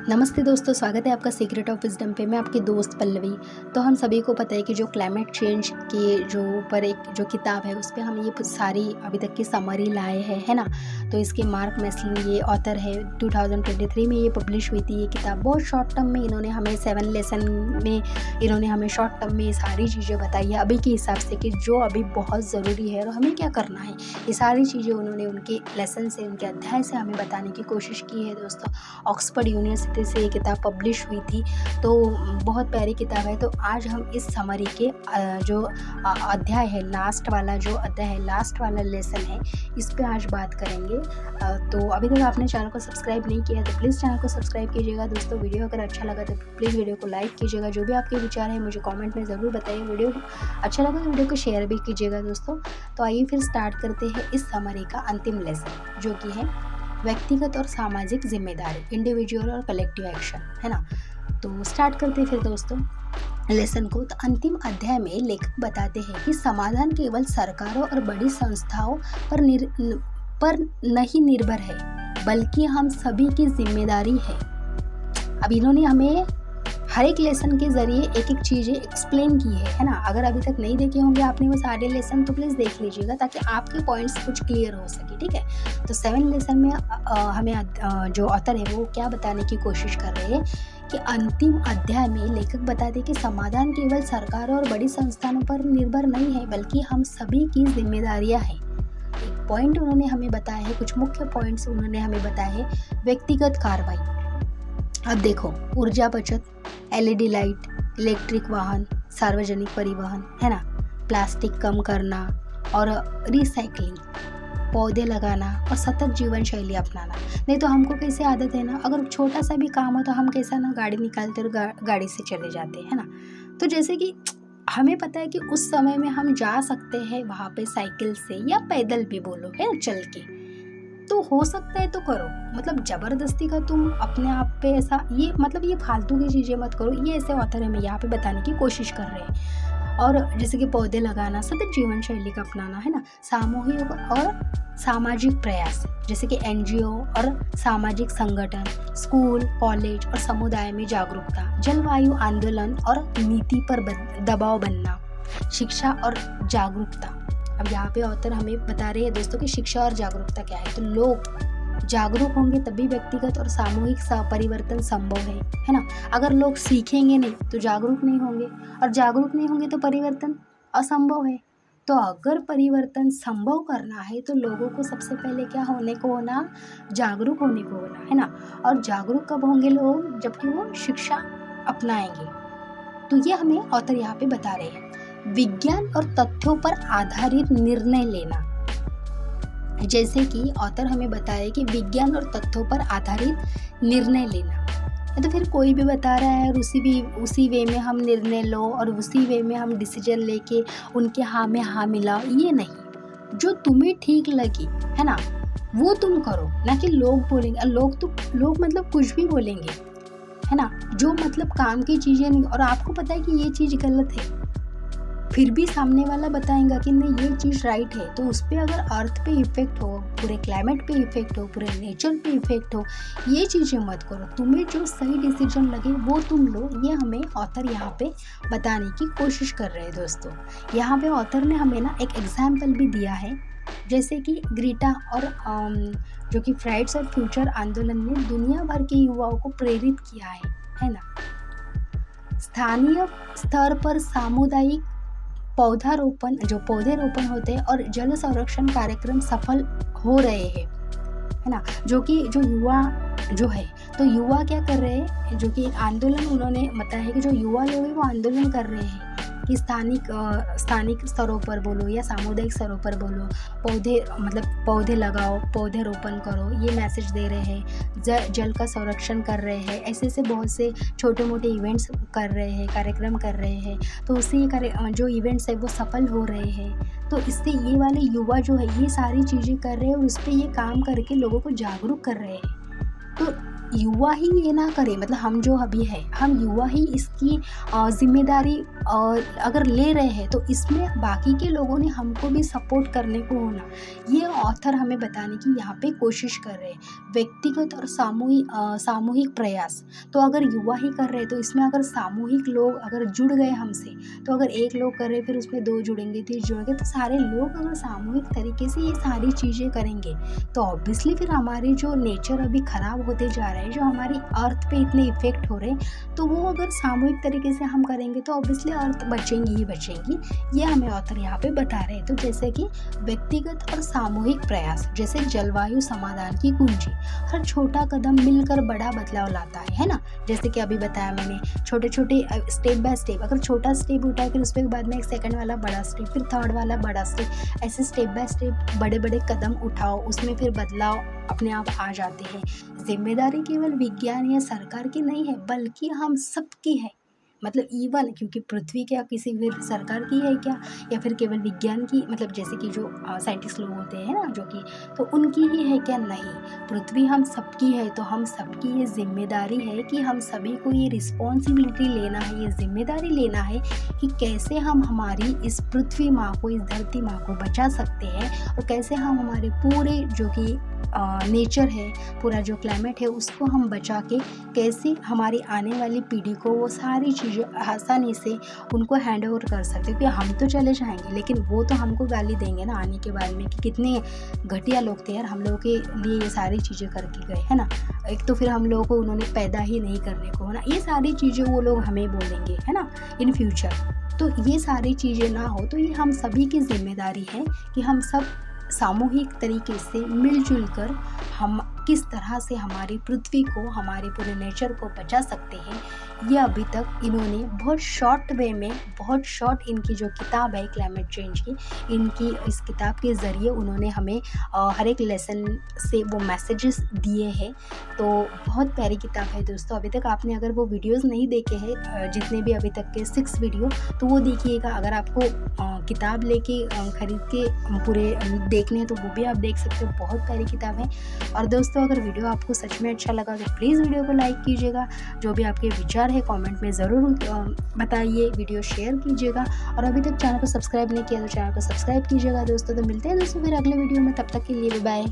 नमस्ते दोस्तों, स्वागत है आपका सीक्रेट ऑफ विजडम पे। मैं आपकी दोस्त पल्लवी। तो हम सभी को पता है कि जो क्लाइमेट चेंज के जो ऊपर एक जो किताब है उस पे हम ये सारी अभी तक की समरी लाए हैं, है ना। तो इसके मार्क मेस्लिन ये ऑथर है। 2023 में ये पब्लिश हुई थी ये किताब। बहुत शॉर्ट टर्म में इन्होंने हमें 7 लेसन में इन्होंने हमें शॉर्ट टर्म में ये सारी चीज़ें बताई है अभी के हिसाब से कि जो अभी बहुत ज़रूरी है और हमें क्या करना है। ये सारी चीज़ें उन्होंने उनके लेसन से, उनके अध्याय से हमें बताने की कोशिश की है दोस्तों। ऑक्सफोर्ड यूनिवर्सिटी से ये किताब पब्लिश हुई थी, तो बहुत प्यारी किताब है। तो आज हम इस समरी के जो अध्याय है, लास्ट वाला जो अध्याय है, लास्ट वाला लेसन है, इस पे आज बात करेंगे। तो अभी तक आपने चैनल को सब्सक्राइब नहीं किया तो प्लीज़ चैनल को सब्सक्राइब कीजिएगा दोस्तों। वीडियो अगर अच्छा लगा तो प्लीज़ वीडियो को लाइक कीजिएगा। जो भी आपके विचार है मुझे कॉमेंट में ज़रूर बताइए। वीडियो अच्छा लगा तो वीडियो को शेयर भी कीजिएगा दोस्तों। तो आइए फिर स्टार्ट करते हैं इस समरी का अंतिम लेसन, जो कि है व्यक्तिगत और सामाजिक जिम्मेदारी, इंडिविजुअल और कलेक्टिव एक्शन, है ना। तो स्टार्ट करते हैं फिर दोस्तों लेसन को। तो अंतिम अध्याय में लेखक बताते हैं कि समाधान केवल सरकारों और बड़ी संस्थाओं पर नहीं निर्भर है, बल्कि हम सभी की जिम्मेदारी है। अब इन्होंने हमें हर एक लेसन के ज़रिए एक एक चीज़ें एक्सप्लेन की है ना। अगर अभी तक नहीं देखे होंगे आपने वो सारे लेसन तो प्लीज़ देख लीजिएगा, ताकि आपके पॉइंट्स कुछ क्लियर हो सके, ठीक है। तो 7 लेसन में हमें जो ऑथर है वो क्या बताने की कोशिश कर रहे हैं कि अंतिम अध्याय में लेखक बताते कि समाधान केवल सरकारों और बड़ी संस्थानों पर निर्भर नहीं है, बल्कि हम सभी की जिम्मेदारियाँ हैं। एक पॉइंट उन्होंने हमें बताया है, कुछ मुख्य पॉइंट्स उन्होंने हमें बताए हैं। व्यक्तिगत कार्रवाई, अब देखो, ऊर्जा बचत, LED लाइट, इलेक्ट्रिक वाहन, सार्वजनिक परिवहन, है ना, प्लास्टिक कम करना और रिसाइकलिंग, पौधे लगाना और सतत जीवन शैली अपनाना। नहीं तो हमको कैसे आदत है ना, अगर छोटा सा भी काम हो तो हम कैसा ना गाड़ी निकालते और गाड़ी से चले जाते हैं ना। तो जैसे कि हमें पता है कि उस समय में हम जा सकते हैं वहाँ पे साइकिल से या पैदल भी बोलो, है, चल के। तो हो सकता है तो करो, मतलब ज़बरदस्ती का तुम अपने आप पे ऐसा ये फालतू की चीज़ें मत करो। ये ऐसे ऑथर हमें यहाँ पे बताने की कोशिश कर रहे हैं। और जैसे कि पौधे लगाना, सतत जीवन शैली का अपनाना, है ना, सामूहिक और सामाजिक प्रयास, जैसे कि NGO और सामाजिक संगठन, स्कूल, कॉलेज और समुदाय में जागरूकता, जलवायु आंदोलन और नीति पर दबाव बनना, शिक्षा और जागरूकता। अब यहाँ पे ऑथर हमें बता रहे हैं दोस्तों कि शिक्षा और जागरूकता क्या है। तो लोग जागरूक होंगे तभी व्यक्तिगत और सामूहिक परिवर्तन संभव है ना। अगर लोग सीखेंगे नहीं तो जागरूक नहीं होंगे, और जागरूक नहीं होंगे तो परिवर्तन असंभव है। तो अगर परिवर्तन संभव करना है तो लोगों को सबसे पहले क्या होने को होना, जागरूक होने को होना, है ना। और जागरूक कब होंगे लोग, जबकि वो शिक्षा अपनाएंगे। तो ये हमें ऑथर यहाँ पे बता रहे हैं। विज्ञान और तथ्यों पर आधारित निर्णय लेना, जैसे कि ऑथर हमें बताया कि विज्ञान और तथ्यों पर आधारित निर्णय लेना। तो फिर कोई भी बता रहा है और उसी वे में हम निर्णय लो और उसी वे में हम डिसीजन लेके उनके हाँ में हाँ मिलाओ, ये नहीं। जो तुम्हें ठीक लगे, है ना, वो तुम करो, ना कि लोग बोलेंगे। लोग मतलब कुछ भी बोलेंगे, है ना, जो मतलब काम की चीज़ें नहीं, और आपको पता है कि ये चीज़ गलत है, फिर भी सामने वाला बताएगा कि नहीं ये चीज़ राइट है। तो उस पर अगर अर्थ पे इफेक्ट हो, पूरे क्लाइमेट पे इफेक्ट हो, पूरे नेचर पे इफेक्ट हो, ये चीज़ें मत करो। तुम्हें जो सही डिसीजन लगे वो तुम लो। ये हमें ऑथर यहाँ पे बताने की कोशिश कर रहे हैं दोस्तों। यहाँ पे ऑथर ने हमें ना एक एग्जाम्पल भी दिया है, जैसे कि ग्रीटा और जो कि फ्राइड्स और फ्यूचर आंदोलन ने दुनिया भर के युवाओं को प्रेरित किया है ना। स्थानीय स्तर पर सामुदायिक पौधे रोपण होते हैं और जल संरक्षण कार्यक्रम सफल हो रहे हैं, है ना। जो युवा है, तो युवा क्या कर रहे हैं, जो कि एक आंदोलन उन्होंने बताया है कि जो युवा लोग हैं वो आंदोलन कर रहे हैं कि स्थानिक स्तरों पर बोलो या सामुदायिक स्तरों पर बोलो, पौधे लगाओ, पौधे रोपण करो, ये मैसेज दे रहे हैं। जल का संरक्षण कर रहे हैं। ऐसे बहुत से छोटे मोटे इवेंट्स कर रहे हैं, कार्यक्रम कर रहे हैं। तो उससे जो इवेंट्स है वो सफल हो रहे हैं। तो इससे ये वाले युवा जो है ये सारी चीज़ें कर रहे हैं और उस पर ये काम करके लोगों को जागरूक कर रहे हैं। तो युवा ही ये ना करें, मतलब हम जो अभी है हम युवा ही इसकी ज़िम्मेदारी अगर ले रहे हैं तो इसमें बाकी के लोगों ने हमको भी सपोर्ट करने को होना, ये ऑथर हमें बताने की यहाँ पे कोशिश कर रहे हैं। व्यक्तिगत और सामूहिक प्रयास, तो अगर युवा ही कर रहे हैं तो इसमें अगर सामूहिक लोग अगर जुड़ गए हमसे, तो अगर एक लोग कर रहे हैं फिर उसमें 2 जुड़ेंगे, 30 जुड़ेंगे, तो सारे लोग अगर सामूहिक तरीके से ये सारी चीज़ें करेंगे तो ऑब्वियसली फिर हमारी जो नेचर अभी ख़राब होते जा रहा है, जो हमारी अर्थ पे इतने इफ़ेक्ट हो रहे हैं, तो वो अगर सामूहिक तरीके से हम करेंगे तो ऑब्वियसली अर्थ बचेंगी ही बचेंगी। ये हमें ऑथर यहाँ पे बता रहे हैं। तो जैसे कि व्यक्तिगत और सामूहिक प्रयास, जैसे जलवायु समाधान की कुंजी, हर छोटा कदम मिलकर बड़ा बदलाव लाता है ना। जैसे कि अभी बताया मैंने, छोटे छोटे स्टेप बाय स्टेप, अगर छोटा स्टेप उठाए फिर उसके बाद में एक सेकंड वाला बड़ा स्टेप, फिर थर्ड वाला बड़ा स्टेप, ऐसे स्टेप बाय स्टेप बड़े बड़े कदम उठाओ, उसमें फिर बदलाव अपने आप आ जाते हैं। जिम्मेदारी केवल विज्ञान या सरकार की नहीं है बल्कि हम सबकी है, मतलब इवन, क्योंकि पृथ्वी क्या किसी फिर सरकार की है क्या, या फिर केवल विज्ञान की, मतलब जैसे कि जो साइंटिस्ट लोग होते हैं ना जो कि, तो उनकी ही है क्या, नहीं, पृथ्वी हम सबकी है। तो हम सबकी ये जिम्मेदारी है कि हम सभी को ये रिस्पॉन्सिबिलिटी लेना है, ये जिम्मेदारी लेना है कि कैसे हम हमारी इस पृथ्वी माँ को, इस धरती माँ को बचा सकते हैं, और कैसे हम हमारे पूरे जो कि नेचर है, पूरा जो क्लाइमेट है उसको हम बचा के कैसे हमारी आने वाली पीढ़ी को वो सारी चीज़ें आसानी से उनको हैंड ओवर कर सकते हैं। क्योंकि हम तो चले जाएंगे लेकिन वो तो हमको गाली देंगे ना आने के बाद में कि कितने घटिया लोग थे यार, हम लोगों के लिए ये सारी चीज़ें करके गए, है ना। एक तो फिर हम लोगों को उन्होंने पैदा ही नहीं करने को, है ना, ये सारी चीज़ें वो लोग हमें बोलेंगे, है ना, इन फ्यूचर। तो ये सारी चीज़ें ना हो, तो ये हम सभी की जिम्मेदारी है कि हम सब सामूहिक तरीके से मिलजुल कर हम किस तरह से हमारी पृथ्वी को, हमारे पूरे नेचर को बचा सकते हैं। ये अभी तक इन्होंने बहुत शॉर्ट वे में, बहुत शॉर्ट इनकी जो किताब है क्लाइमेट चेंज की, इनकी इस किताब के ज़रिए उन्होंने हमें हर एक लेसन से वो मैसेजेस दिए हैं। तो बहुत प्यारी किताब है दोस्तों। अभी तक आपने अगर वो वीडियोस नहीं देखे हैं, जितने भी अभी तक के 6 वीडियो, तो वो देखिएगा। अगर आपको किताब लेके ख़रीद के पूरे देखने हैं तो वो भी आप देख सकते हो, बहुत प्यारी किताब है। और दोस्तों अगर वीडियो आपको सच में अच्छा लगा तो प्लीज़ वीडियो को लाइक कीजिएगा, जो भी आपके विचार है कमेंट में ज़रूर बताइए, वीडियो शेयर कीजिएगा, और अभी तक चैनल को सब्सक्राइब नहीं किया तो चैनल को सब्सक्राइब कीजिएगा दोस्तों। तो मिलते हैं दोस्तों फिर अगले वीडियो में, तब तक के लिए बाय।